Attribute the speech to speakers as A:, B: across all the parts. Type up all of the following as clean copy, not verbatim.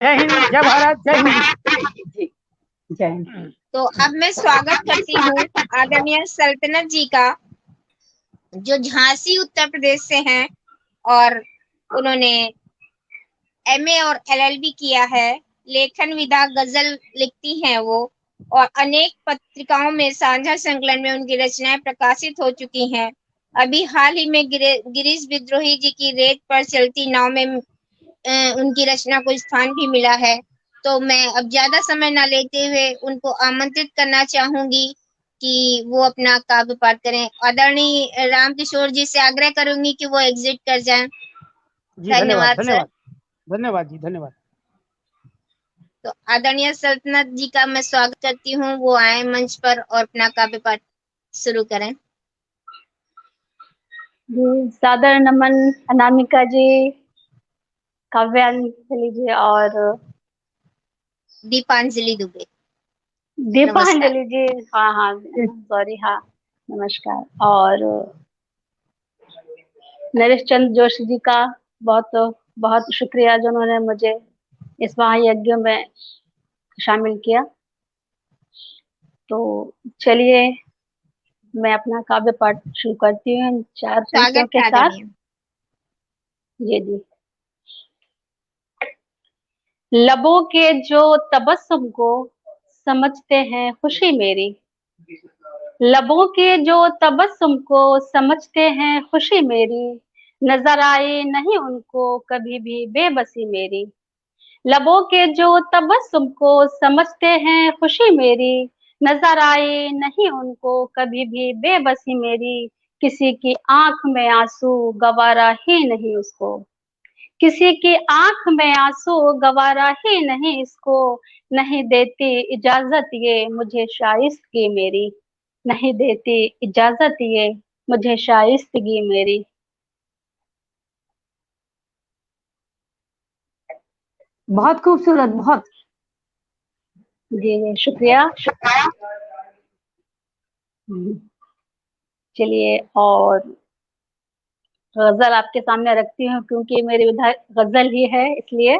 A: जय हिंद, जय भारत, जय हिंद।
B: जी, जय हिंद।
C: तो अब मैं स्वागत करती हूँ आदरणीय सल्तनत जी का, जो झांसी उत्तर प्रदेश से हैं और उन्होंने एमए और एलएलबी किया है। लेखन विधा गजल लिखती हैं वो, और अनेक पत्रिकाओं में साझा संकलन में उनकी रचनाएं प्रकाशित हो चुकी हैं। अभी हाल ही में गिरीश विद्रोही जी की रेत पर चलती नाव में उनकी रचना को स्थान भी मिला है। तो मैं अब ज्यादा समय ना लेते हुए उनको आमंत्रित करना चाहूंगी कि वो अपना काव्य पाठ करें। आदरणीय रामकिशोर जी से आग्रह करूंगी कि वो एग्जिट कर जाएं।
A: जी धन्यवाद,
C: धन्यवाद सर।
A: धन्यवाद, धन्यवाद जी, धन्यवाद।
C: तो आदरणीय सल्तनत जी का मैं स्वागत करती हूँ, वो आए मंच पर और अपना काव्य पाठ शुरू करें।
B: जी, सादर नमन अनामिका जी, काव्यांजलि जी और
C: दीपांजलि दुबे। नमस्कार।
B: दीपांजलि जी। हाँ हाँ, सॉरी, हाँ, नमस्कार। और नरेश चंद्र जोशी जी का बहुत बहुत शुक्रिया, जिन्होंने मुझे इस महायज्ञ में शामिल किया। तो चलिए, मैं अपना काव्य पाठ शुरू करती हूँ इन 4 पंक्तियों
C: स्वागत
B: के
C: है
B: साथ।
C: आदरणीय।
B: जी जी। लबों के जो तबस्सुम को समझते हैं खुशी मेरी, लबों के जो तबस्सुम को समझते हैं खुशी मेरी, नजर आए नहीं उनको कभी भी बेबसी मेरी। लबों के जो तबस्सुम को समझते हैं खुशी मेरी, नजर आए नहीं उनको कभी भी बेबसी मेरी। किसी की आंख में आंसू गवारा ही नहीं उसको, किसी की आंख में आंसू गवारा ही नहीं इसको। नहीं देती इजाजत ये मुझे शाइस्तगी मेरी, नहीं देती इजाजत ये मुझे शाइस्तगी मेरी।
D: बहुत खूबसूरत, बहुत।
B: जी जी, शुक्रिया। चलिए, और गजल आपके सामने रखती हूँ, क्योंकि मेरी विधा गजल ही है, इसलिए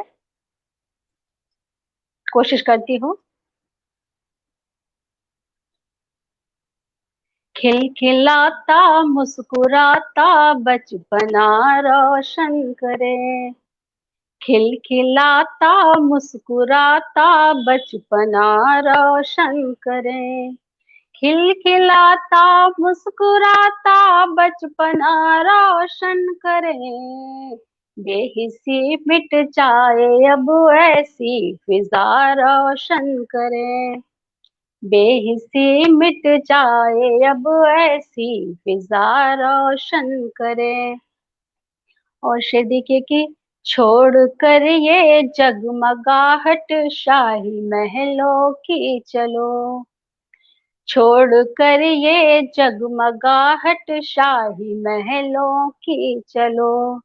B: कोशिश करती हूँ। खिलखिलाता मुस्कुराता बचपना रोशन करे, खिलखिलाता मुस्कुराता बचपना रोशन करे, खिलखिलाता मुस्कुराता बचपना रोशन करे। बेहिसी मिट जाए अब ऐसी फिजा रोशन करे, बेहिसी मिट जाए अब ऐसी फिजा रोशन करे। और शेर देखिए कि छोड़ कर ये जगमगाहट शाही महलों की चलो, छोड़ कर ये जगमगाहट शाही महलों की चलो,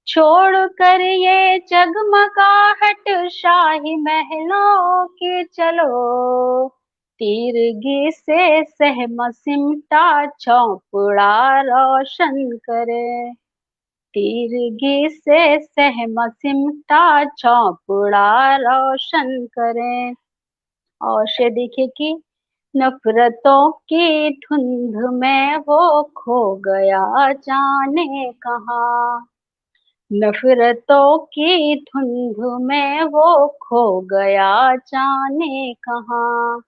B: छोड़ कर ये जगमगाहट शाही महलों की चलो। तीरगी से सहमा सिमटा चौपड़ा रोशन करे, तीरगी से सहमा सिमटा चौपड़ा रोशन करे। और शेर देखिए कि नफरतों की धुंध में वो खो गया जाने कहाँ, नफरतों की धुंध में वो खो गया जाने कहाँ,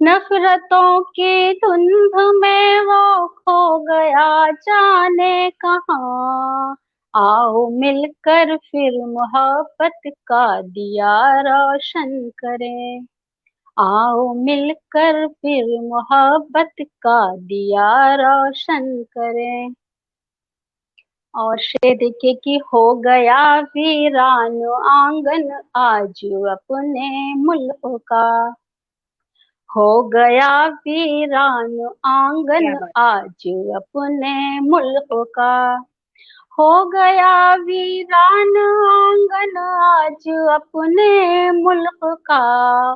B: नफरतों की धुंध में वो खो गया जाने कहाँ। आओ मिलकर फिर मोहब्बत का दिया रोशन करें, आओ मिलकर फिर मोहब्बत का दिया रोशन करें। और शेर देखिए कि हो गया वीरान आंगन आज अपने मुल्क का, हो गया वीरान आंगन
C: क्या बात।
B: आज अपने मुल्क का, हो गया वीरान आंगन आज अपने मुल्क का।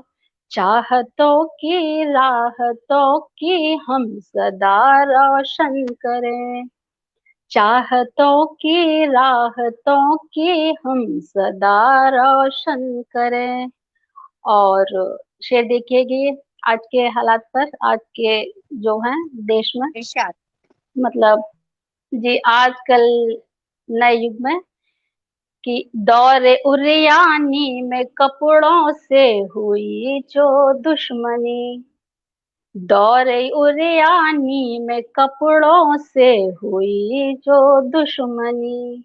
B: चाहतों की राहतों की हम सदा रोशन करें, चाहतों की राहतों की हम सदा रोशन करें। और शेर देखिए कि आज के हालात पर, आज के जो हैं देश में,
C: इरशाद।
B: मतलब जी आजकल नए युग में, कि दौरे उरियानी में कपड़ों से हुई जो दुश्मनी, दौरे उरियानी में कपड़ों से हुई जो दुश्मनी,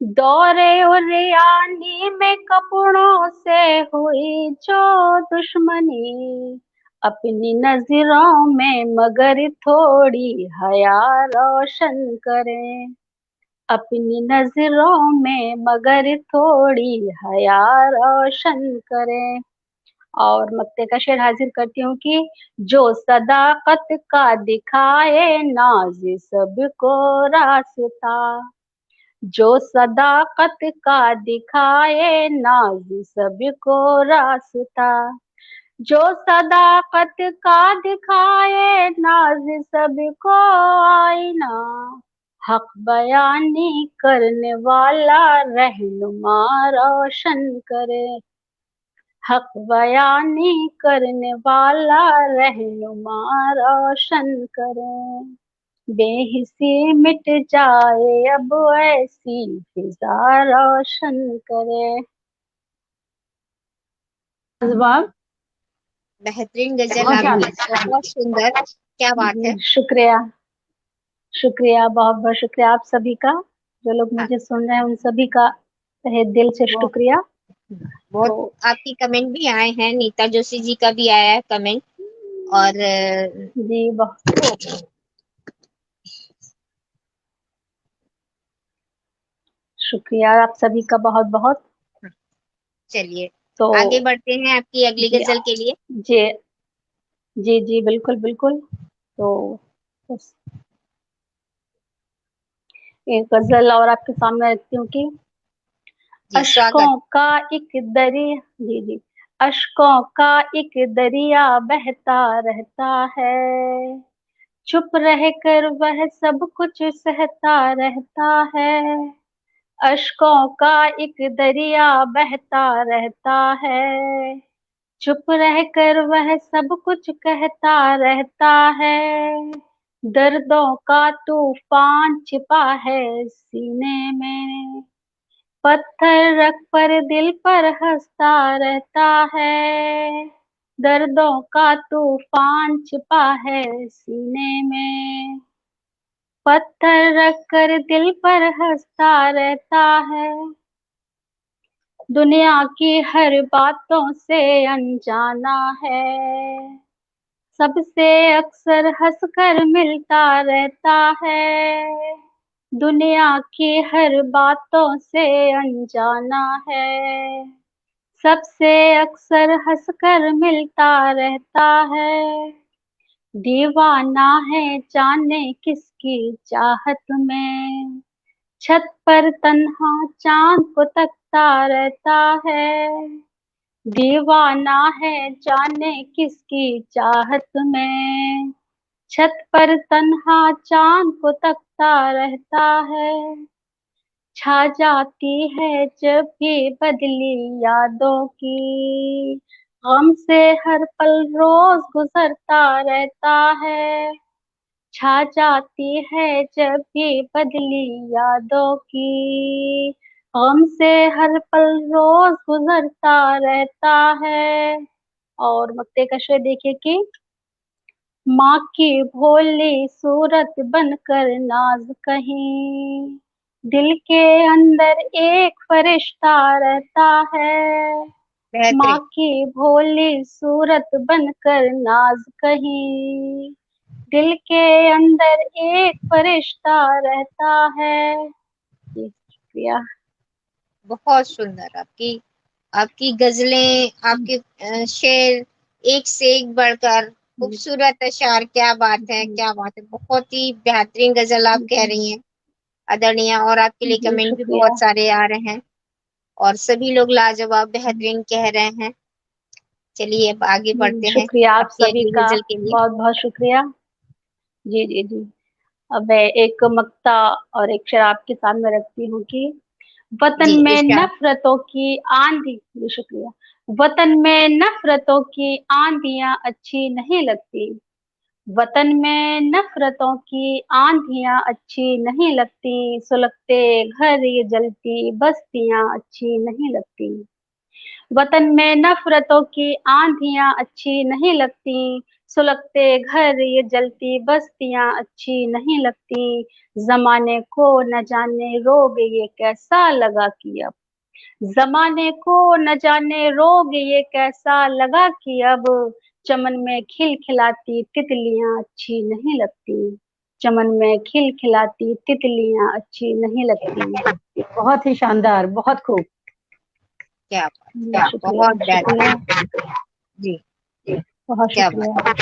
B: दौरे उरियानी में कपड़ों से हुई जो दुश्मनी, अपनी नजरों में मगर थोड़ी हया रोशन करें, अपनी नजरों में मगर थोड़ी हया रोशन करें। और मक्ते का शेर हाजिर करती हूँ कि जो सदाकत का दिखाए नाज सबको रास्ता, जो सदाकत का दिखाए नाज सबको रास्ता, जो सदाकत का दिखाए नाज सबको आईना, हक बयानी करने वाला रहनुमा रोशन करे, हक बयानी करने वाला रहनुमा रोशन करे, बेहिसी मिट जाए अब ऐसी फिजा रोशन करे।
D: जवाब
C: बेहतरीन गजल
D: माशाल्लाह।
C: आपकी, बहुत सुंदर, क्या बात है।
B: शुक्रिया, शुक्रिया, बहुत बहुत शुक्रिया आप सभी का, जो लोग
C: हाँ,
B: मुझे सुन रहे हैं उन सभी का तहे दिल से
D: बहुत
B: शुक्रिया।
C: बहुत
B: तो
C: आपकी कमेंट भी आए हैं, नीता जोशी जी का भी आया है कमेंट। और
B: जी बहुत शुक्रिया आप सभी का, बहुत बहुत।
C: चलिए
B: तो
C: आगे बढ़ते हैं आपकी अगली
B: जी
C: गजल के लिए।
B: जी जी जी बिल्कुल बिल्कुल। तो बस एक गजल और आपके सामने रखती हूँ कि
C: जी स्वागत।
B: अश्कों का एक दरिया, जी जी, अश्कों का एक दरिया बहता रहता है, चुप रह कर वह सब कुछ सहता रहता है, अश्कों का एक दरिया बहता रहता है, चुप रह कर वह सब कुछ कहता रहता है, दर्दों का तूफान छिपा है सीने में, पत्थर रख पर दिल पर हंसता रहता है, दर्दों का तूफान छिपा है सीने में, पत्थर रख कर दिल पर हंसता रहता है, दुनिया की हर बातों से अनजाना है, सबसे अक्सर हंसकर मिलता रहता है, दुनिया की हर बातों से अनजाना है, सबसे अक्सर हंसकर मिलता रहता है, दीवाना है जाने किसकी चाहत में, छत पर तन्हा चांद को तकता रहता है, दीवाना है जाने किसकी चाहत में, छत पर तन्हा चांद को तकता रहता है, छा जाती है जब भी बदली यादों की, गम से हर पल रोज गुजरता रहता है, छा जाती है जब भी बदली यादों की, गम से हर पल रोज गुजरता रहता है। और मक्ते का शेर देखिए कि माँ की भोली सूरत बनकर नाज कहीं, दिल के अंदर एक फरिश्ता रहता है, माँ
C: बेहतरीन।
B: की भोली सूरत बनकर नाज कहीं, दिल के अंदर एक फरिश्ता रहता है। जी शुक्रिया।
C: बहुत सुंदर आपकी, आपकी गजलें, आपके शेर एक से एक बढ़कर खूबसूरत अशार, क्या बात है, क्या बात है, बहुत ही बेहतरीन गजल आप कह रही हैं आदरणीय। और आपके लिए
B: जी
C: कमेंट भी
B: शुक्रिया।
C: बहुत सारे आ रहे हैं और सभी लोग लाजवाब बेहतरीन कह रहे हैं। चलिए अब आगे बढ़ते हैं
B: शुक्रिया आप
C: आपकी
B: सभी
C: अगली
B: का,
C: गजल के लिए।
B: बहुत बहुत शुक्रिया। जी जी जी। अब मैं एक मक्ता और एक शेर आपके सामने रखती हूँ कि वतन
C: जी
B: में
C: इरशाद।
B: नफरतों की आंधी, जी शुक्रिया। वतन में नफरतों की आंधियां अच्छी नहीं लगती। वतन में नफरतों की आंधियां अच्छी नहीं लगती। सुलगते घर ये जलती बस्तियां अच्छी नहीं लगती। वतन में नफरतों की आंधियां अच्छी नहीं लगती। सुलगते घर ये जलती बस्तियां अच्छी नहीं लगती। जमाने को न जाने रोग ये कैसा लगा कि अब, जमाने को न जाने रोग ये कैसा लगा कि अब चमन में खिलखिलाती तितलियां अच्छी नहीं लगती। चमन में खिलखिलाती तितलियां अच्छी नहीं लगती।
D: बहुत ही शानदार, बहुत खूब।
C: क्या
B: शुक्रिया
C: बहुत
B: शुक्रिया
C: बेहतरीन। जी
B: बहुत
C: क्या
B: शुक्रिया।
C: बात।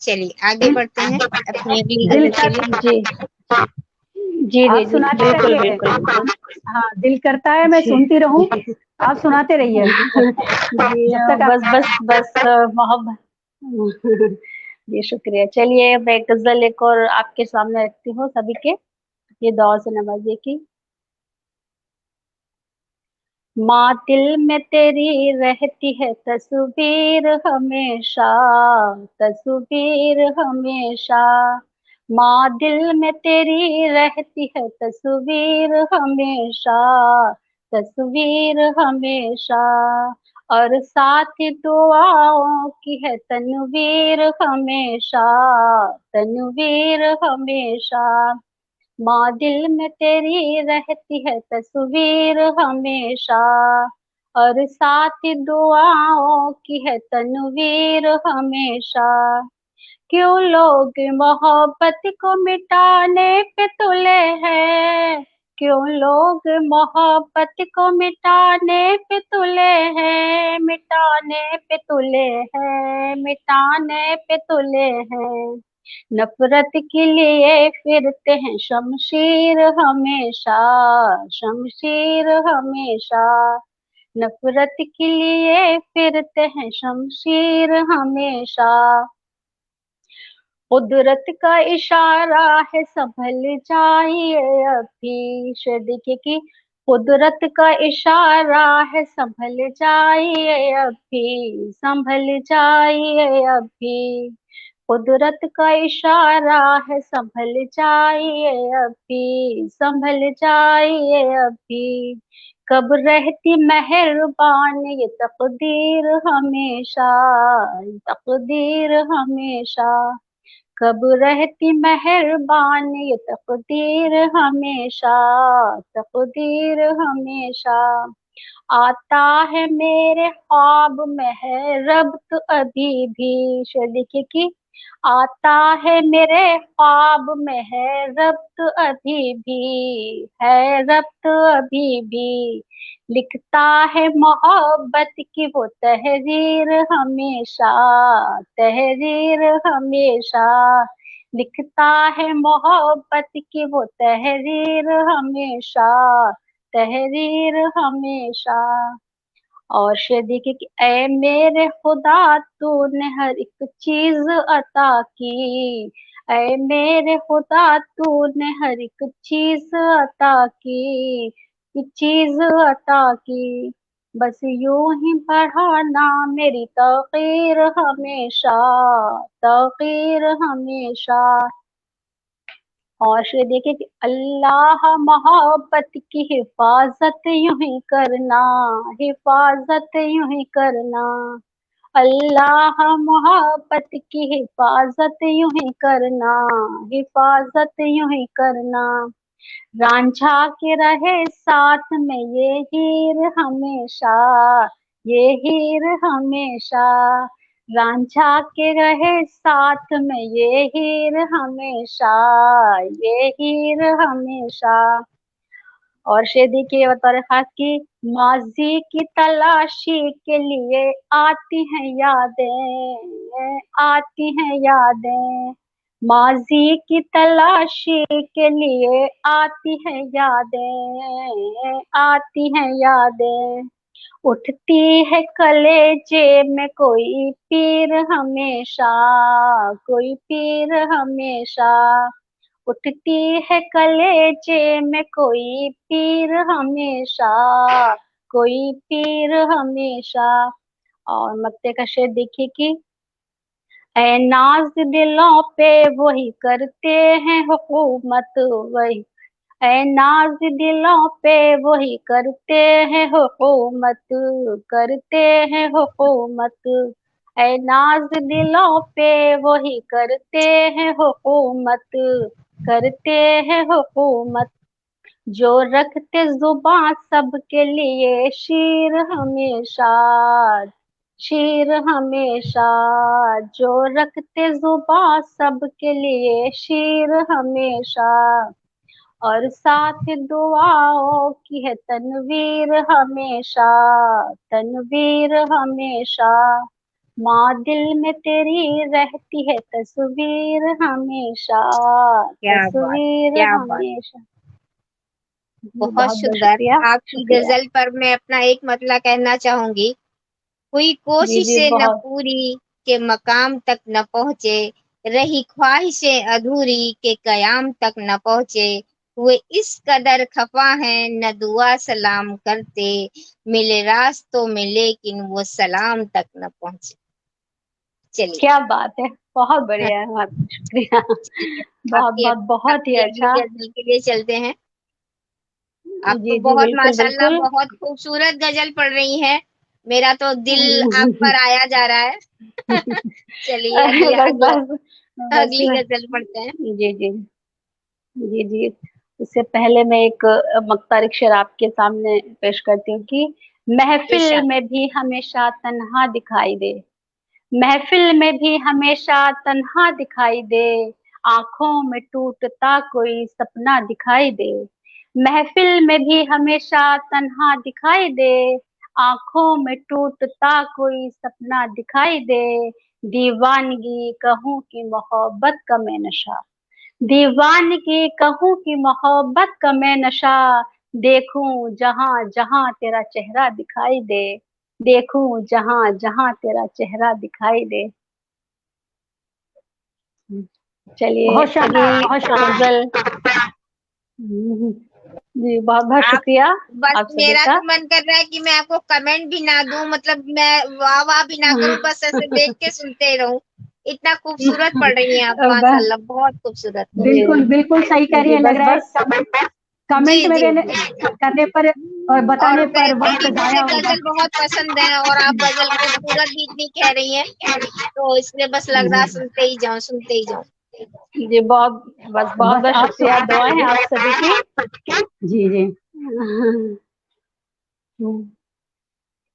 C: चलिए आगे बढ़ते हैं अपनी अगली
D: दिल
C: गजल के
D: कर
C: लिए।
B: जी जी जी
D: आप
B: जी
D: सुनाते
B: बिल्कुल
D: रहिए।
B: बिल्कुल बिल्कुल।
D: हाँ, दिल करता है मैं
B: जी
D: सुनती रहूं, आप सुनाते रहिए
B: जी
D: जब तक
B: बस
D: आप।
B: बस बस मोहब्बत। जी शुक्रिया। चलिए मैं गजल एक और आपके सामने रखती हूँ सभी के ये दुआ से नवाजिए की। माँ दिल में तेरी रहती है तस्वीर हमेशा, तस्वीर हमेशा। माँ दिल में तेरी रहती है तस्वीर हमेशा, तस्वीर हमेशा। और साथ ही दुआओं की है तनवीर हमेशा, तनवीर हमेशा। माँ दिल में तेरी रहती है तस्वीर हमेशा, और साथ दुआओं की है तनवीर हमेशा। क्यों लोग मोहब्बत को मिटाने पे तुले हैं, क्यों लोग मोहब्बत को मिटाने पे तुले हैं, मिटाने पे तुले हैं, मिटाने पे तुले हैं। नफरत के लिए फिरते हैं शमशीर हमेशा, शमशीर हमेशा। नफरत के लिए फिरते हैं शमशीर हमेशा। कुदरत का इशारा है संभल जाइए अभी, शायद देखिए कि कुदरत का इशारा है संभल जाइए अभी, संभल जाइए अभी। कुदरत का इशारा है संभल जाइए अभी, संभल जाइए अभी। कब रहती मेहरबान ये तकदीर हमेशा, तकदीर हमेशा। कब रहती मेहरबान ये तकदीर हमेशा, तकदीर हमेशा। आता है मेरे ख्वाब में है रब तो अभी भी, शायद देखिए कि आता है मेरे ख्वाब में है रब तो अभी भी, है रब तो अभी भी। लिखता है मोहब्बत की वो तहरीर हमेशा, तहरीर हमेशा। लिखता है मोहब्बत की वो तहरीर हमेशा, तहरीर हमेशा। और शेर देखिए कि ऐ मेरे खुदा तूने हर एक चीज अता की, ऐ मेरे खुदा तूने हर एक चीज अता की, चीज अता की। बस यूं ही बढ़ाना मेरी तौकीर हमेशा, तौकीर हमेशा। और ये देखिए कि अल्लाह मोहब्बत की हिफाजत यूं ही करना, हिफाजत यूं ही करना। अल्लाह मोहब्बत की हिफाजत यूं ही करना, हिफाजत यूं ही करना। रांझा के रहे साथ में ये हीर हमेशा, ये हीर हमेशा। रांझा के रहे साथ में ये हीर हमेशा, ये हीर हमेशा। और शेदी के बतौर खास की माजी की तलाशी के लिए आती हैं यादें, आती हैं यादें। माजी की तलाशी के लिए आती हैं यादें, आती हैं यादें। उठती है कलेजे में कोई पीर हमेशा, कोई पीर हमेशा। उठती है कलेजे में कोई पीर हमेशा, कोई पीर हमेशा। और मत्ते का शेर देखिए कि ऐ नाज दिलों पे वही करते हैं हुकूमत, वही ऐ नाज दिलों पे वही करते हैं हुकूमत, करते हैं हुकूमत। ऐ नाज दिलों पे वही करते हैं हुकूमत, करते हैं हुकूमत। जो रखते जुबान सबके लिए शीर हमेशा, शीर हमेशा। जो रखते जुबान सबके लिए शीर हमेशा। और साथ दुआओं की है तनवीर हमेशा, तनवीर हमेशा। माँ दिल में तेरी रहती है तस्वीर हमेशा,
C: क्या बात,
B: तस्वीर
C: क्या बात।
B: हमेशा।
C: बहुत
B: बहुत बहुत
C: सुंदर।
B: शुक्रिया,
C: आपकी
B: शुक्रिया।
C: गजल पर मैं अपना एक मतलब कहना चाहूंगी। हुई
B: जी जी
C: कोशिशें न
B: बहुत।
C: पूरी के मकाम तक न पहुंचे, रही ख्वाहिशें अधूरी के कयाम तक न पहुंचे। हुए इस कदर खफा हैं न दुआ सलाम करते, मिले रास्तों में लेकिन वो सलाम तक न पहुंचे। चलिए,
B: क्या बात है, बहुत बढ़िया है, बहुत शुक्रिया। बहुत
C: आपकी
B: बहुत बहुत ही
C: आपकी अगली
B: अच्छा।
C: गजल के लिए चलते हैं। आप तो
B: जी जी
C: बहुत
B: बिल्कुल
C: माशाल्लाह
B: बिल्कुल।
C: बहुत खूबसूरत गजल पढ़ रही हैं। मेरा तो दिल आप पर आया जा रहा है। चलिए
B: अरे
C: अगला
B: बस
C: अगला
B: बस बस।
C: अगली गजल पढ़ते हैं।
B: जी जी जी जी। उससे पहले मैं एक मक्तारिक शेर आपके सामने पेश करती हूँ कि महफिल
C: इरशाद।
B: में भी हमेशा तन्हा दिखाई दे, महफिल में भी हमेशा तन्हा दिखाई दे। आंखों में टूटता कोई सपना दिखाई दे, महफिल में भी हमेशा तन्हा दिखाई दे। आंखों में टूटता कोई सपना दिखाई दे। दीवानगी कहूँ कि मोहब्बत का मैं नशा, दीवानगी कहूँ कि मोहब्बत का मैं नशा। देखूं जहां जहां तेरा चेहरा दिखाई दे, देखूं जहां जहां तेरा चेहरा दिखाई दे। चलिए
D: बहुत शानदार,
B: अगली
D: बहुत शानदार।
B: गजल। जी बहुत बहुत
C: आप
B: शुक्रिया
C: बस,
B: आप सभी
C: मेरा
B: का।
C: तो मन कर रहा है कि मैं आपको कमेंट भी ना दूं, मतलब मैं वाह वाह भी ना करूं, बस ऐसे देख के सुनते रहूं। इतना खूबसूरत पढ़ रही हैं आप,
B: बस।
C: माशाल्लाह बहुत खूबसूरत।
B: जी
D: बिल्कुल बिल्कुल सही कह रही
B: जी
D: है, लग
B: बस
D: रहा है
B: बस।
D: कमेंट
C: जी
D: में
C: जी
D: देने
C: जी।
D: करने पर और
C: और
D: बताने पर वक्त
C: दीदी मुझे
D: जाया होगा।
C: गजल बहुत पसंद है, और आप गजल खूबसूरत भी इतनी कह रही हैं, तो इसलिए बस लग रहा सुनते ही जाऊं, सुनते ही जाऊं।
B: जी बहुत, बस बहुत
D: बस
B: बहुत
D: आप
B: शुक्रिया, दुआ है आप सभी की।
D: जी जी।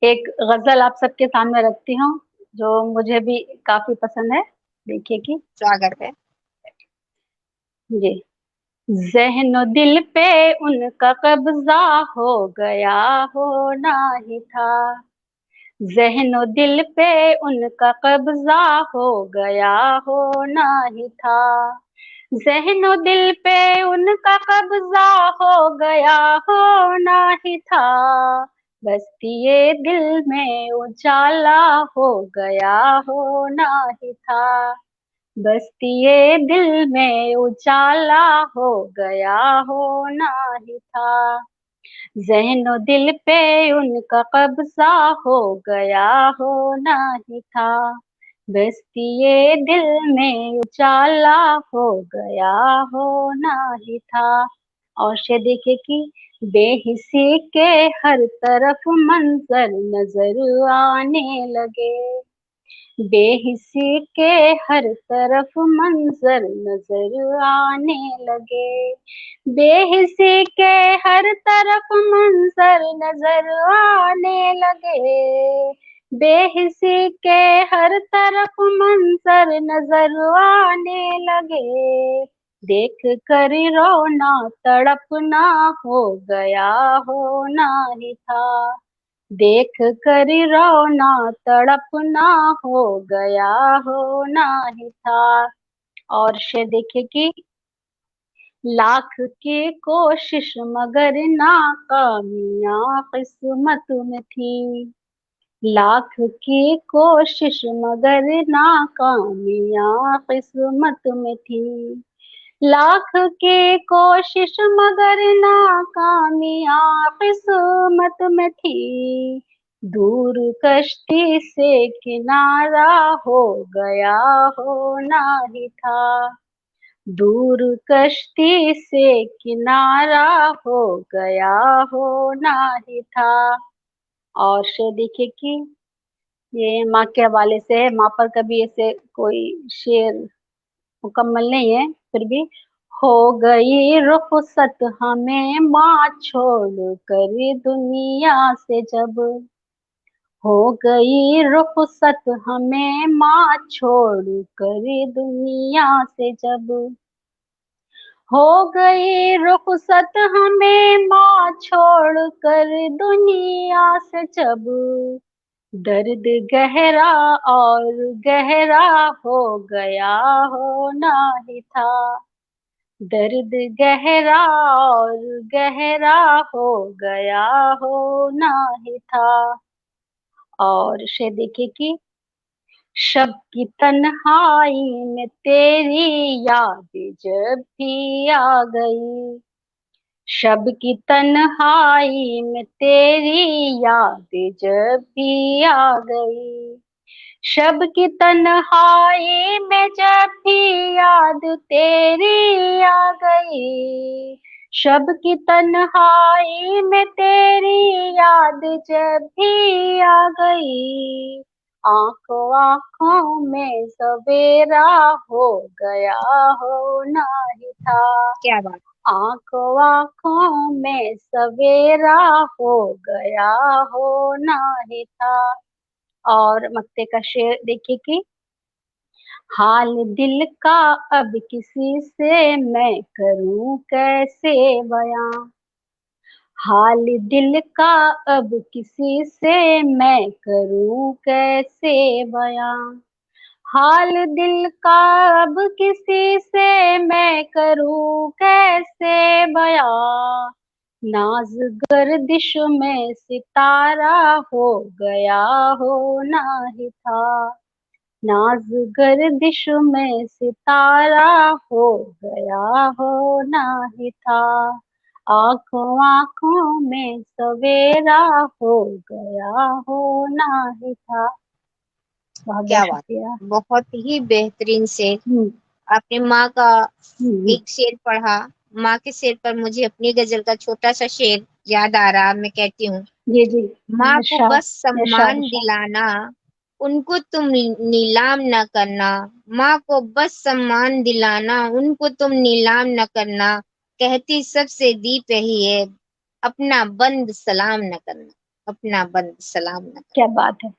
B: एक गजल आप सबके सामने रखती हूँ जो मुझे भी काफी पसंद है, देखिए कि
C: स्वागत है।
B: जी। ज़हनो दिल पे उनका कब्जा हो गया होना ही था, ज़हनो दिल पे उनका कब्जा हो गया होना ही था। ज़हनो दिल पे उनका कब्जा हो गया होना ही था। बस्तिये दिल में उजाला हो गया होना ही था, बस्तिये दिल में उजाला हो गया होना ही था। ज़हनो दिल पे उनका कब्जा हो गया होना ही था। बस्तिये दिल में उजाला हो गया होना ही था। और शेर देखिए कि बेहिसी के हर तरफ मंजर नजर आने लगे, बेहिसी के हर तरफ मंजर नजर आने लगे, बेहिसी के हर तरफ मंजर नजर आने लगे, बेहिसी के हर तरफ मंजर नजर आने लगे। देख कर रोना तड़पना हो गया होना ही था, देख कर रोना तड़पना हो गया होना ही था। और शेर देखिए कि लाख की कोशिश मगर नाकामियां किस्मत में थी। लाख की कोशिश मगर नाकामियां किस्मत में थी। लाख की कोशिश मगर नाकामियां किस्मत में थी। दूर कश्ती से किनारा हो गया होना ही था। दूर कश्ती से किनारा हो गया होना ही था। और शेर देखिए कि ये माँ के हवाले से है। माँ पर कभी ऐसे कोई शेर मुकम्मल नहीं है, फिर भी हो गई रुखसत हमें माँ छोड़ कर दुनिया से जब। हो गई रुखसत हमें माँ छोड़ कर दुनिया से जब। हो गई रुखसत हमें माँ छोड़ कर दुनिया से जब। दर्द गहरा और गहरा हो गया होना ही था। दर्द गहरा और गहरा हो गया होना ही था। और शेर देखिए कि शब की तन्हाई में तेरी याद जब भी आ गई। शब की तन्हाई में तेरी याद जब भी आ गई। शब की तन्हाई में जब भी याद तेरी आ गई। शब की तन्हाई में तेरी याद जब भी आ गई। आंखों आंखों में सवेरा हो गया होना ही था।
C: क्या बात।
B: आंखों आंखों में सवेरा हो गया होना ही था। और मक्ते का शेर देखिए कि हाल दिल का अब किसी से मैं करूं कैसे बयां। हाल दिल का अब किसी से मैं करूं कैसे बयां। हाल दिल का अब किसी से मैं करूं कैसे बयां। नाज गर्दिश में सितारा हो गया होना ही था। नाज गर्दिश में सितारा हो गया होना ही था। आंखों आंखों में सवेरा हो गया होना ही था। बहुत बहुत
C: क्या बात।
B: शुक्रिया।
C: बहुत ही बेहतरीन शेर।
B: हम्म
C: आपने माँ का
B: हम्म,
C: एक शेर पढ़ा। माँ के शेर पर मुझे अपनी गजल का छोटा सा शेर याद आ रहा, मैं कहती हूँ।
B: जी जी।
C: माँ को
B: इरशाद
C: बस
B: इरशाद
C: सम्मान
B: इरशाद।
C: दिलाना, उनको तुम नीलाम न करना। माँ को बस सम्मान दिलाना, उनको तुम नीलाम न करना। कहती सबसे दीप यही है, अपना बंद सलाम न करना। अपना बंद सलाम न करना।
B: क्या बात है।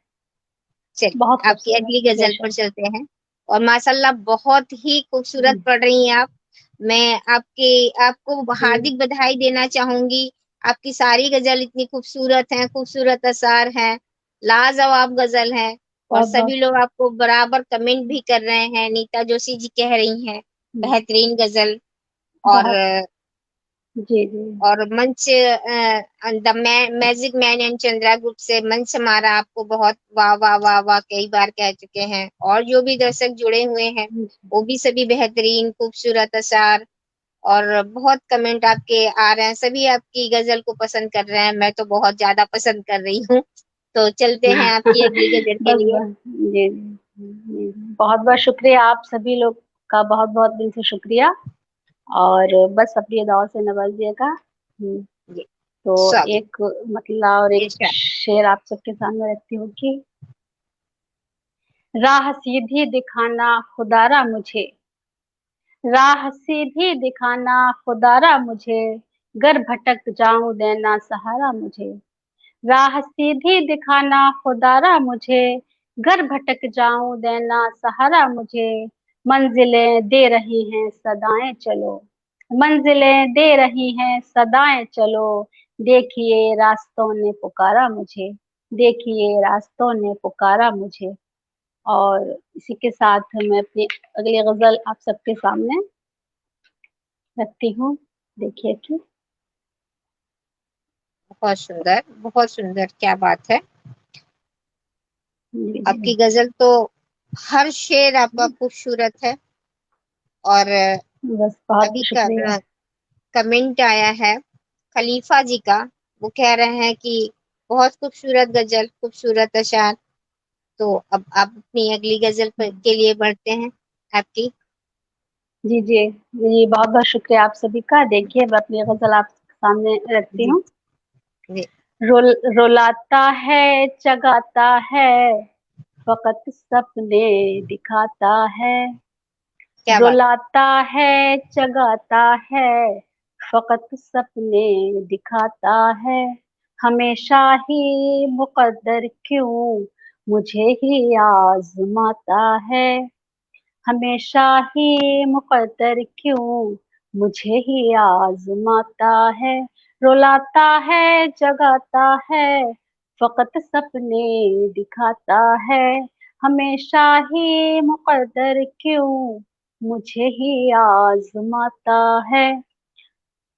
C: चलिए
B: बहुत
C: आपकी
B: खूबसूरत
C: अगली गजल पर
B: बेशक।
C: चलते हैं। और माशाल्लाह बहुत ही खूबसूरत
B: हम्म,
C: पढ़ रही हैं आप। मैं आपको
B: हम्म,
C: हार्दिक बधाई देना चाहूंगी। आपकी सारी गजल इतनी खूबसूरत हैं, खूबसूरत असर हैं, लाजवाब गजल हैं। और
B: बहुत बहुत।
C: सभी लोग आपको बराबर कमेंट भी कर रहे हैं। नीता जोशी जी कह रही हैं
B: हम्म,
C: बेहतरीन गजल। और
B: बहुत। जी जी।
C: मंच the magic man and Chandra group से मंच हमारा आपको बहुत वाह वाह वाह वाह कई बार कह चुके हैं। और जो भी दर्शक जुड़े हुए हैं
B: हम्म,
C: वो भी सभी बेहतरीन खूबसूरत अशार और बहुत कमेंट आपके आ रहे हैं। सभी आपकी गजल को पसंद कर रहे हैं, मैं तो बहुत ज्यादा पसंद कर रही हूँ। तो चलते हैं आपकी अगली गजल के
B: बस
C: लिए।
B: बस जी जी। बहुत बहुत शुक्रिया आप सभी लोग का, बहुत बहुत दिल से शुक्रिया। और बस अपनी दुआओं से नवाजिएगा।
C: जी
B: तो
C: स्वागत।
B: एक मतला और एक
C: इरशाद।
B: शेर आप सबके सामने रखती हूँ कि राह सीधी दिखाना खुदारा मुझे। राह सीधी दिखाना खुदारा मुझे, गर भटक जाऊं देना सहारा मुझे। राह सीधी दिखाना खुदारा मुझे, घर भटक जाऊं देना सहारा मुझे। मंजिलें दे रही हैं सदाएं चलो। मंजिलें दे रही हैं सदाएं चलो। देखिए रास्तों ने पुकारा मुझे। देखिए रास्तों ने पुकारा मुझे। और इसी के साथ मैं अपनी अगली गजल आप सबके सामने रखती हूँ। देखिए कि
C: बहुत सुंदर, क्या बात है।
B: जी जी
C: आपकी गजल तो हर शेर आपका खूबसूरत है। और
B: बस बहुत
C: अभी
B: शुक्रिया।
C: कमेंट आया है खलीफा जी का। वो कह रहे हैं कि बहुत खूबसूरत गजल, खूबसूरत अशार। तो अब आप अपनी अगली गजल के लिए बढ़ते हैं आपकी।
B: जी जी जी, बहुत बहुत शुक्रिया आप सभी का। देखिए मैं अपनी गजल आप सामने रखती
C: जी
B: हूँ।
C: जी।
B: रुलाता है, जगाता है, फकत सपने दिखाता है।
C: क्या बात।
B: रुलाता है, जगाता है, फकत सपने दिखाता है। हमेशा ही मुकद्दर क्यों मुझे ही आजमाता है। हमेशा ही मुकद्दर क्यों मुझे ही आजमाता है। रुलाता है, जगाता है, फकत सपने दिखाता है। हमेशा ही मुकद्दर क्यों मुझे ही आजमाता है।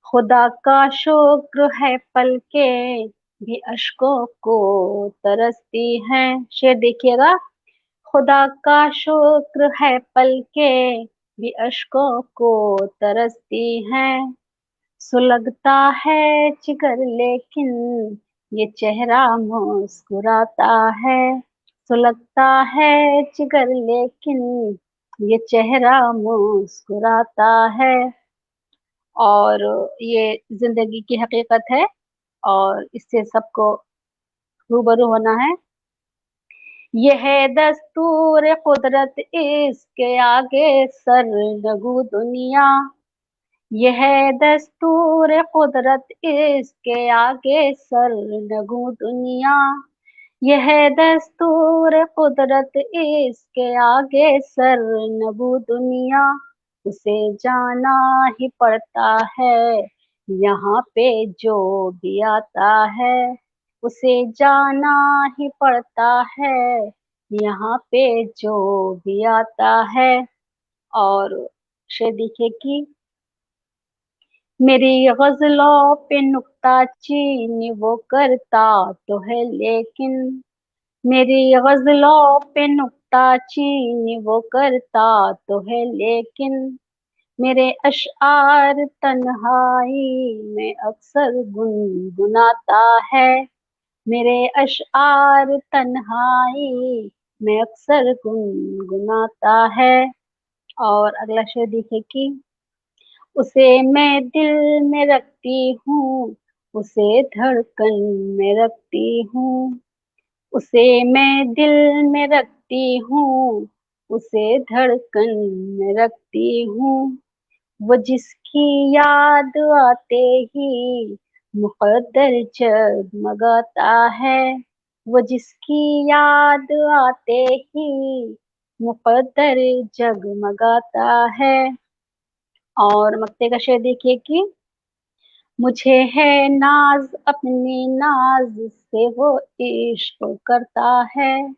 B: खुदा का शुक्र है पलके भी अश्कों को तरसती हैं। शेर देखिएगा। खुदा का शुक्र है पलके भी अश्कों को तरसती हैं। सुलगता है जिगर लेकिन ये चेहरा मुस्कुराता है। सुलगता है जिगर लेकिन ये चेहरा मुस्कुराता है। और ये जिंदगी की हकीकत है और इससे सबको रूबरू होना है। यह दस्तूर कुदरत, इसके आगे सर नगू दुनिया। यह दस्तूर कुदरत, इसके आगे सर नगू दुनिया। यह दस्तूर कुदरत, इसके आगे सर नगू दुनिया। उसे जाना ही पड़ता है यहाँ पे जो भी आता है। उसे जाना ही पड़ता है यहाँ पे जो भी आता है। और शेर देखिए कि मेरी गजलों पे नुक्ता चीनी वो करता तो है लेकिन। मेरी गजलों पे नुक्ता चीनी वो करता तो है लेकिन। मेरे अशआर तन्हाई में अक्सर गुनगुनाता है। मेरे अशआर तन्हाई में अक्सर गुनगुनाता है। और अगला शेर देखिए कि उसे मैं दिल में रखती हूँ, उसे धड़कन में रखती हूँ। उसे मैं दिल में रखती हूँ, उसे धड़कन में रखती हूँ। वो जिसकी याद आते ही मुकद्दर जगमगाता है। वो जिसकी याद आते ही मुकद्दर जगमगाता है। और मक्ते का शेर देखिए कि मुझे है नाज अपनी नाज से वो इश्क करता है।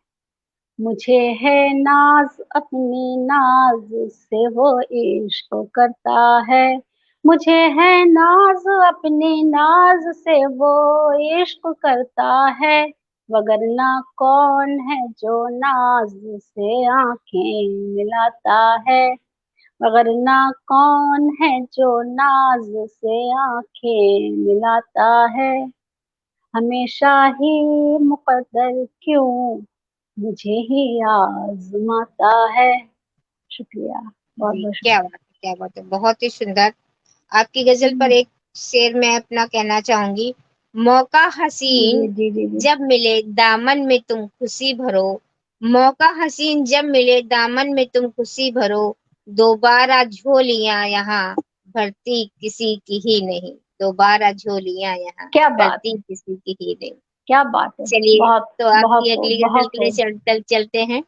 B: मुझे है नाज अपनी नाज से वो इश्क करता है। मुझे है नाज अपनी नाज से वो इश्क करता है। वगरना कौन है जो नाज से आंखें मिलाता है। वगरना कौन है जो नाज से आंखें मिलाता है। हमेशा ही मुकद्दर क्यों मुझे ही आजमाता है। शुक्रिया, बहुत
C: जी,
B: बहुत
C: क्या
B: शुक्रिया।
C: बात है, क्या बात है, बहुत ही सुंदर। आपकी गजल पर एक शेर मैं अपना कहना चाहूंगी। मौका
B: जी
C: हसीन
B: जी जी जी।
C: जब मिले दामन में तुम खुशी भरो। मौका हसीन जब मिले दामन में तुम खुशी भरो। दोबारा झोलियां यहाँ भरती किसी की ही नहीं। दोबारा झोलियां यहाँ
B: क्या बात
C: भरती
B: है,
C: किसी की ही नहीं।
B: क्या बात है।
C: चलिए,
B: बहुत
C: तो
B: बहुत
C: आपकी
B: खूब,
C: अगली गजल
B: बहुत
C: के लिए
B: खूब।
C: चलते हैं।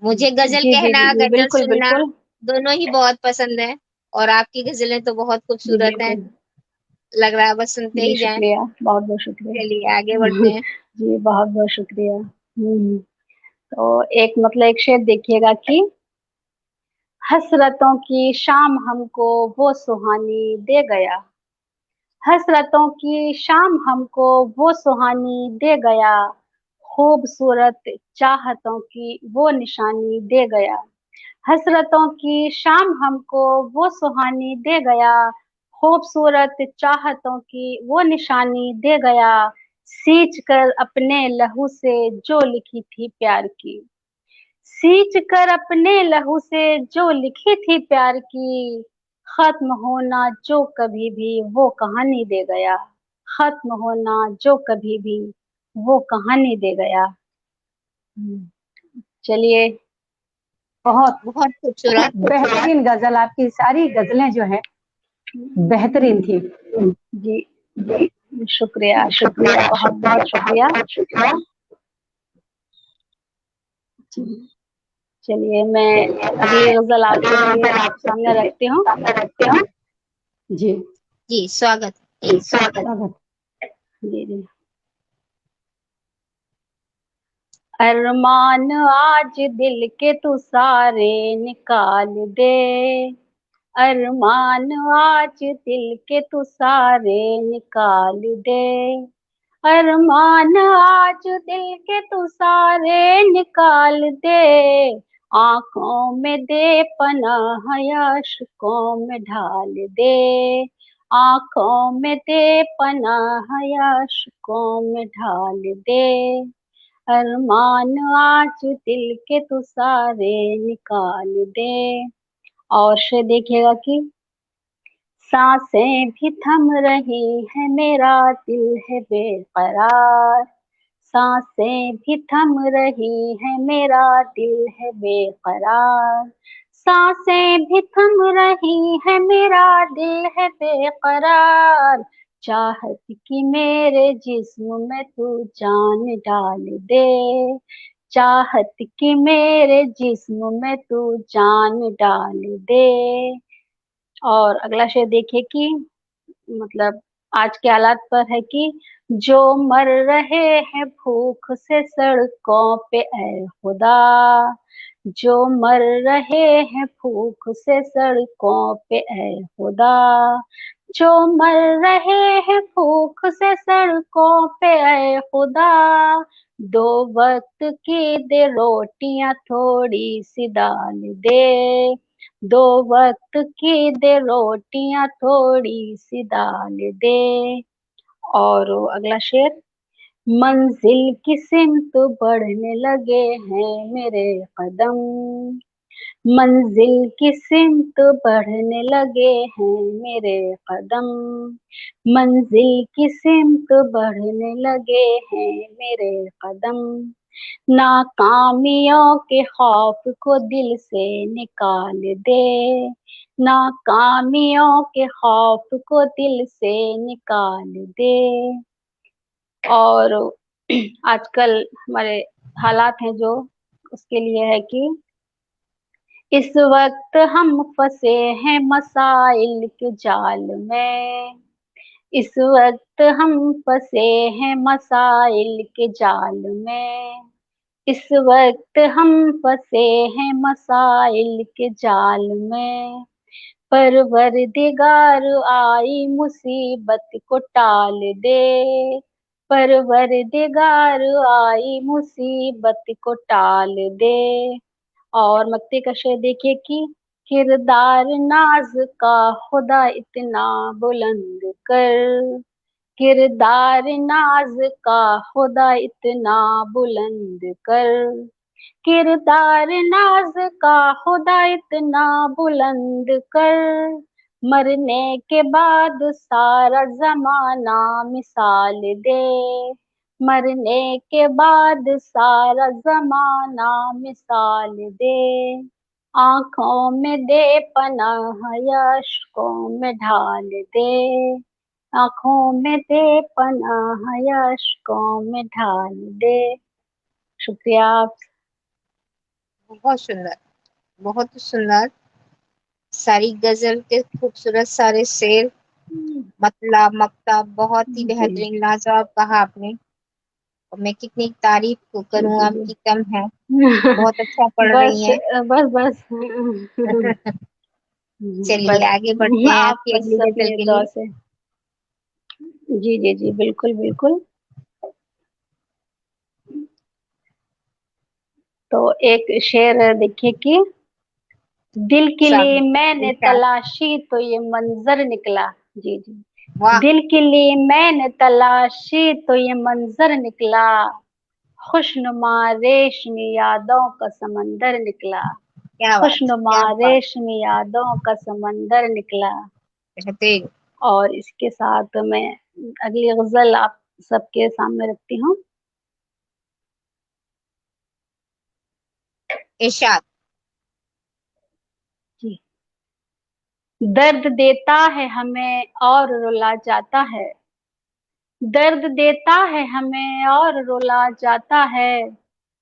C: मुझे गजल
B: जी जी
C: कहना,
B: जी जी,
C: गजल
B: बिल्कुल
C: सुनना
B: बिल्कुल।
C: दोनों ही बहुत पसंद है। और आपकी गजलें तो बहुत
B: जी
C: खूबसूरत हैं।
B: बिल्कुल।
C: लग रहा है बस सुनते
B: जी
C: ही जाएं।
B: शुक्रिया, बहुत बहुत शुक्रिया।
C: चलिए आगे बढ़ते हैं।
B: जी बहुत बहुत शुक्रिया। तो एक मतलब एक शेर देखिएगा कि हसरतों की शाम हमको वो सुहानी दे गया, हसरतों की शाम हमको वो सुहानी दे गया, खूबसूरत चाहतों की वो निशानी दे गया। हसरतों की शाम हमको वो सुहानी दे गया, खूबसूरत चाहतों की वो निशानी दे गया, सींच कर अपने लहू से जो लिखी थी प्यार की, सींच कर अपने लहू से जो लिखी थी प्यार की, खत्म होना जो कभी भी वो कहानी दे गया, खत्म होना जो कभी भी वो कहानी दे गया। चलिए।
D: बहुत
C: बहुत खूबसूरत।
D: बेहतरीन गजल, आपकी सारी गजलें जो है बेहतरीन थी।
B: जी शुक्रिया शुक्रिया, बहुत बहुत शुक्रिया। चलिए मैं अगली गजल आपके लिए सामने रखती हूँ।
D: जी
C: जी स्वागत।
D: स्वागत।
B: जी जी। अरमान आज दिल के तू सारे निकाल दे, अरमान आज दिल के तू सारे निकाल दे, अरमान आज दिल के तू सारे निकाल दे, आंखों में दे पनाह अश्कों में ढाल दे, आंखों में दे पनाह अश्कों में ढाल दे, अरमान आज दिल के तू सारे निकाल दे। और से देखिएगा कि सांसें भी थम रही है मेरा दिल है बेकरार, सांसें भी थम रही है मेरा दिल है बेकरार, सांसें भी थम रही है मेरा दिल है बेकरार, चाहत की मेरे जिस्म में तू जान डाल दे, चाहत की मेरे जिस्म में तू जान डाल दे। और अगला शेर देखिए कि मतलब आज के हालात पर है कि जो मर रहे हैं भूख से सड़कों पे ऐ खुदा, जो मर रहे हैं भूख से सड़कों पे ऐ खुदा, जो मर रहे हैं भूख से सड़कों पे ऐ खुदा, दो वक्त की दे रोटियां थोड़ी सी दाल दे, दो वक्त की दे रोटियां थोड़ी सी दाल दे। और अगला शेर, मंजिल की सिमत बढ़ने लगे हैं मेरे कदम, मंजिल की सिमत बढ़ने लगे हैं मेरे कदम, मंजिल की सिमत बढ़ने लगे हैं मेरे कदम, नाकामियों के खौफ को दिल से निकाल दे, नाकामियों के खौफ को दिल से निकाल दे। और आजकल हमारे हालात हैं जो उसके लिए है कि इस वक्त हम फंसे हैं मसाइल के जाल में, इस वक्त हम फंसे हैं मसाइल के जाल में, इस वक्त हम फंसे हैं मसाइल के जाल में, परवरदिगार आई मुसीबत को टाल दे, परवरदिगार आई मुसीबत को टाल दे। और मत्ती का शेर देखिए कि किरदार नाज का खुदा इतना बुलंद कर, किरदार नाज का खुदा इतना बुलंद कर, किरदार नाज का खुदा इतना बुलंद कर, मरने के बाद सारा जमाना मिसाल दे, मरने के बाद सारा जमाना मिसाल दे, आंखों में दे पनाह अश्कों में ढाल दे, आंखों में दे पनाह अश्कों में ढाल दे। शुक्रिया आप।
C: बहुत सुंदर, बहुत सुंदर। सारी गजल के खूबसूरत सारे शेर, मतलब मक्ता बहुत ही बेहतरीन लाजवाब कहा आपने। और मैं कितनी तारीफ को करूँ,
B: जी,
C: आपकी कम है। बहुत अच्छा पढ़
B: बस
C: रही हैं।
B: बस
C: चलिए
B: बस
C: आगे बढ़ते हैं
B: आप
C: आपकी अगली
B: बस
C: गजल
B: अपने
C: के
B: दुआ
C: लिए।
B: से। जी जी जी, बिल्कुल बिल्कुल। तो एक शेर देखिए कि दिल के लिए
C: स्वागत
B: मैंने
C: इरशाद।
B: तलाशी तो ये मंजर निकला। जी जी।
C: वाह,
B: दिल के लिए मैंने तलाशी तो ये मंजर निकला, खुशनुमा रेशमी यादों का समंदर निकला,
C: क्या बात,
B: खुशनुमा
C: क्या बात,
B: रेशमी यादों का समंदर निकला।
C: बेहतरीन।
B: और इसके साथ मैं अगली गजल आप सबके सामने रखती हूँ।
C: इरशाद।
B: जी। दर्द देता है हमें और रुला जाता है, दर्द देता है हमें और रुला जाता है,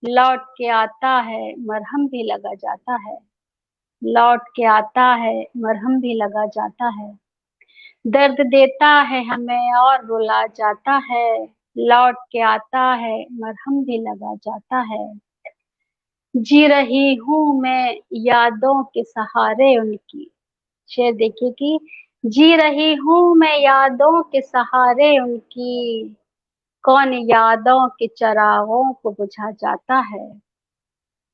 B: लौट के आता है मरहम भी लगा जाता है, लौट के आता है मरहम भी लगा जाता है। दर्द देता है हमें और रुला जाता है, लौट के आता है मरहम भी लगा जाता है। जी रही हूँ मैं यादों के सहारे उनकी। शेर देखिए कि जी रही हूँ मैं यादों के सहारे उनकी, कौन यादों के चिरागों को बुझा जाता है,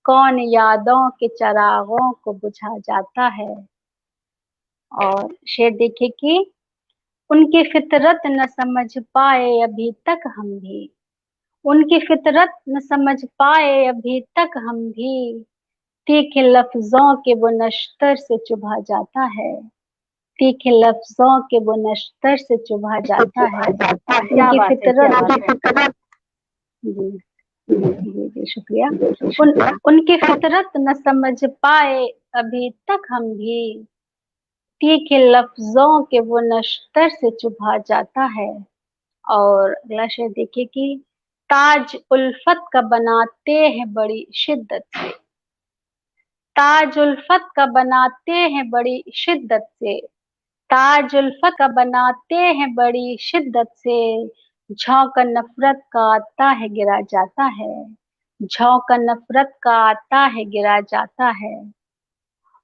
B: कौन यादों के चिरागों को बुझा जाता है। और शेर देखिए कि उनकी फितरत न समझ पाए अभी तक हम भी, उनकी फितरत न समझ पाए अभी तक हम भी, तीखे लफ्जों के वो नश्तर से चुभा जाता है, तीखे लफ्जों के वो नश्तर से चुभा जाता है।
D: क्या
B: उनकी
D: बात है, क्या
B: फितरत,
D: बात है।
B: जी जी जी शुक्रिया। उनकी फितरत न समझ पाए अभी तक हम भी, तीखे लफ्जों के वो नश्तर से चुभा जाता है। और अगला शेर देखिए कि ताज उल्फत का बनाते हैं बड़ी शिद्दत से, ताज उल्फत का बनाते हैं बड़ी शिद्दत से, ताज उल्फत का बनाते हैं बड़ी शिद्दत से, झोंका नफरत का आता है गिरा जाता है, झोंका नफरत का आता है गिरा जाता है।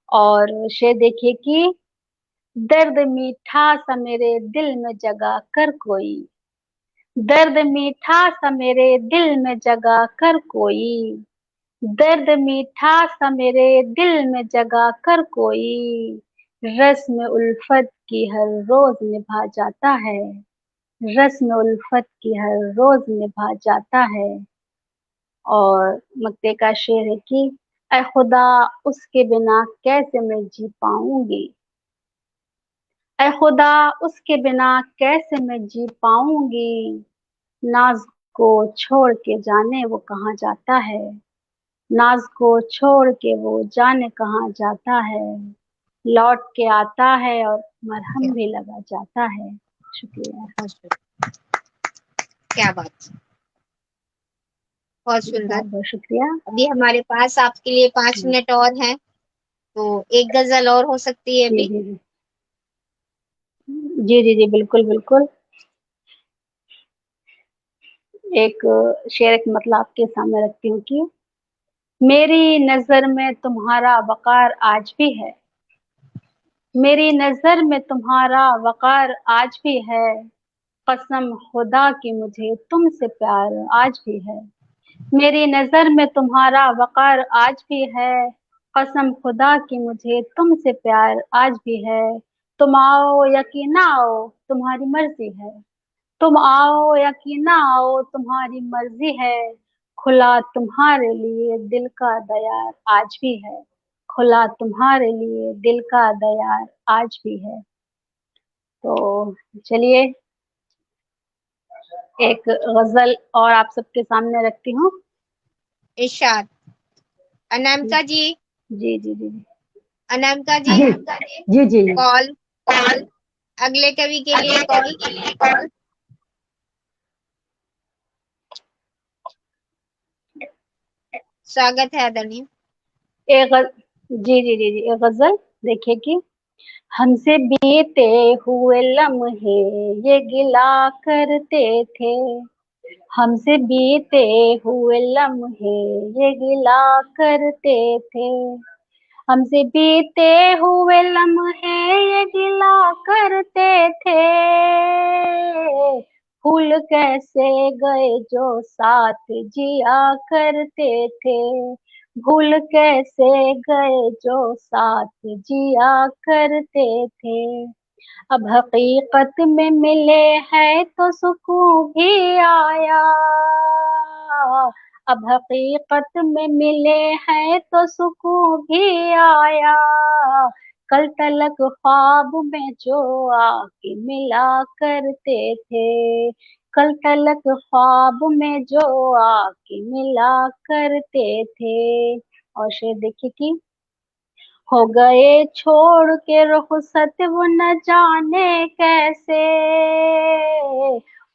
B: और शेर देखिए कि दर्द मीठा सा मेरे दिल में जगा कर कोई, दर्द मीठा सा मेरे दिल में जगा कर कोई, दर्द मीठा सा मेरे दिल में जगा कर कोई, रस्म उल्फत की हर रोज निभा जाता है, रस्म उल्फत की हर रोज निभा जाता है। और मक्ते का शेर है कि ऐ खुदा उसके बिना कैसे मैं जी पाऊंगी, ऐ खुदा उसके बिना कैसे मैं जी पाऊंगी, नाज को छोड़ के जाने वो कहाँ जाता है, नाज को छोड़ के वो जाने कहाँ जाता है, लौट के आता है और मरहम भी लगा जाता है। शुक्रिया।
C: बहुत शुक्रिया। क्या बात, बहुत सुंदर।
B: बहुत बहुत शुक्रिया।
C: अभी हमारे पास आपके लिए 5 मिनट और हैं, तो एक गजल और हो सकती है
B: जी
C: अभी।
B: जी जी जी जी जी बिल्कुल बिल्कुल। एक शेर एक मतलब आपके सामने रखती हूँ कि मेरी नजर में तुम्हारा वकार आज भी है, मेरी नजर में तुम्हारा वकार आज भी है, कसम खुदा की मुझे तुमसे प्यार आज भी है, मेरी नजर में तुम्हारा वकार आज भी है, कसम खुदा की मुझे तुमसे प्यार आज भी है। तुम आओ या कि ना आओ तुम्हारी मर्जी है, तुम आओ या कि ना आओ तुम्हारी मर्जी है, खुला तुम्हारे लिए दिल का दयार आज भी है, खुला तुम्हारे लिए दिल का दयार आज भी है। तो चलिए एक गजल और आप सबके सामने रखती हूँ।
C: इरशाद। अनामिका जी,
B: जी जी जी
C: अनामिका जी,
D: जी जी जी।
C: कॉल, कॉल अगले कवि के लिए कॉल। स्वागत है आदरणीय।
B: जी जी जी जी एक गजल देखिए कि हमसे बीते हुए लम्हे ये गिला करते थे, हमसे बीते हुए लम्हे ये गिला करते थे, हमसे बीते हुए लम्हे ये गिला करते थे, भूल कैसे गए जो साथ जिया करते थे, भूल कैसे गए जो साथ जिया करते थे। अब हकीकत में मिले हैं तो सुकून भी आया, अब हकीकत में मिले हैं तो सुकून भी आया, कल तलक ख्वाब में जो आके मिला करते थे, कल तलक ख्वाब में जो आके मिला करते थे। और शेर देखिए कि हो गए छोड़ के रुखसत वो न जाने कैसे,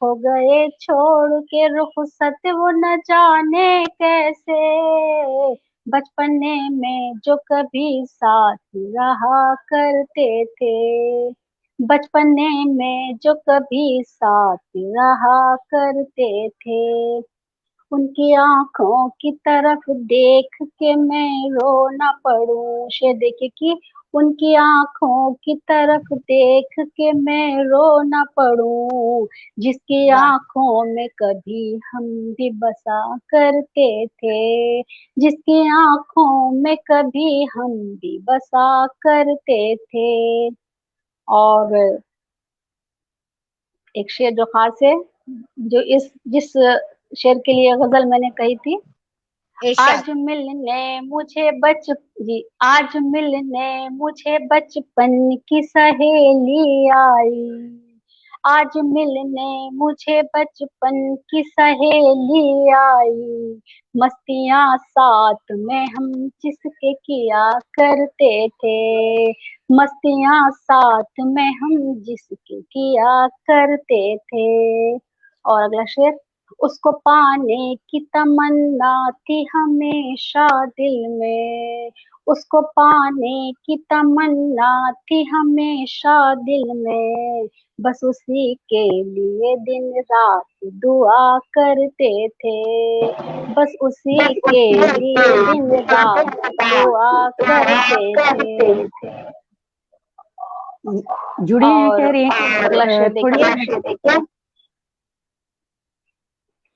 B: हो गए छोड़ के रुखसत वो न जाने कैसे, बचपने में जो कभी साथ रहा करते थे, बचपने में जो कभी साथ रहा करते थे, उनकी आंखों की तरफ देख के मैं रो ना पड़ूं। शेर देखिए कि उनकी आंखों की तरफ देख के मैं रो ना पड़ूं, जिसकी
C: वाह।
B: आंखों में कभी हम भी बसा करते थे, जिसकी आंखों में कभी हम भी बसा करते थे। और एक शेर जो खास है, जो इस जिस शेर के लिए गजल मैंने कही थी,
C: इरशाद।
B: आज मिलने मुझे जी, आज मिलने मुझे बचपन की सहेली आई, आज मिलने मुझे बचपन की सहेली आई, मस्तियाँ साथ में हम जिसके किया करते थे, मस्तियाँ साथ में हम जिसके किया करते थे। और अगला शेर, उसको पाने की तमन्ना थी हमेशा दिल में, उसको पाने की तमन्ना थी हमेशा दिल में, बस उसी के लिए दिन रात दुआ करते थे, बस उसी के लिए दिन रात दुआ करते थे।
D: जुड़ी हैं,
B: और
D: कह रही हैं
B: अगला
D: कि
B: शेर
D: थोड़ी
B: देखिए,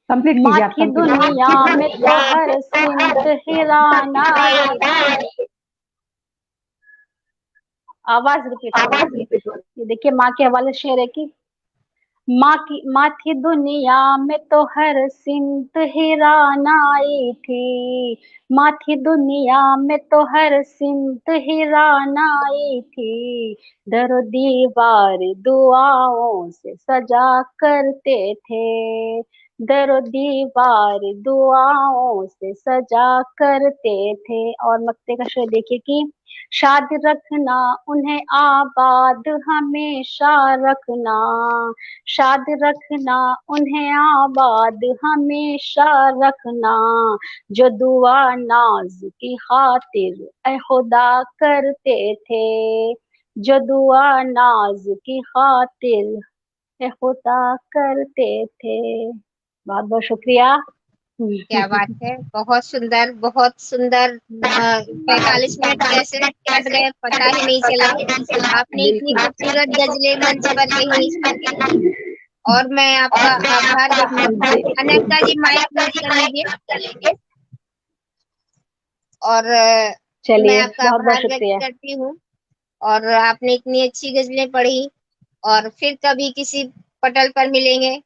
D: कंप्लीट
B: माँ
D: कीजिए आप,
B: की
D: कंप्लीट।
B: दुनिया में तो हर सिमत हिरान आई थी, आवाज रिपीट हो रही है। ये देखिए माँ के हवाले शेर है कि माँ थी दुनिया में तो हर सिमत हिरान आई थी, माँ थी दुनिया में तो हर सिमत हिरान आई थी, दर दीवार दुआओं से सजा करते थे, दर दीवार दुआओं से सजा करते थे। और मक्ते का शेर देखिए कि शाद रखना उन्हें आबाद हमेशा रखना, शाद रखना उन्हें आबाद हमेशा रखना, जो दुआ नाज की खातिर ए खुदा करते थे, जो दुआ नाज की खातिर ए खुदा करते थे। बहुत बहुत शुक्रिया।
C: क्या बात है, बहुत सुंदर, बहुत सुंदर। 45 मिनट कैसे कट गए पता ही नहीं चला। आपने इतनी
D: बिल्कुल।
C: खूबसूरत गजलें मंच पर कही और मैं आपका आभार व्यक्त करती हूँ। अनंता जी माइक म्यूट कर लीजिए। और मैं
B: चलिए
C: आपका
B: बहुत बहुत
C: आभार व्यक्त
B: शुक्रिया।
C: करती हूँ। और आपने इतनी अच्छी गजलें पढ़ी और फिर कभी किसी पटल पर मिलेंगे।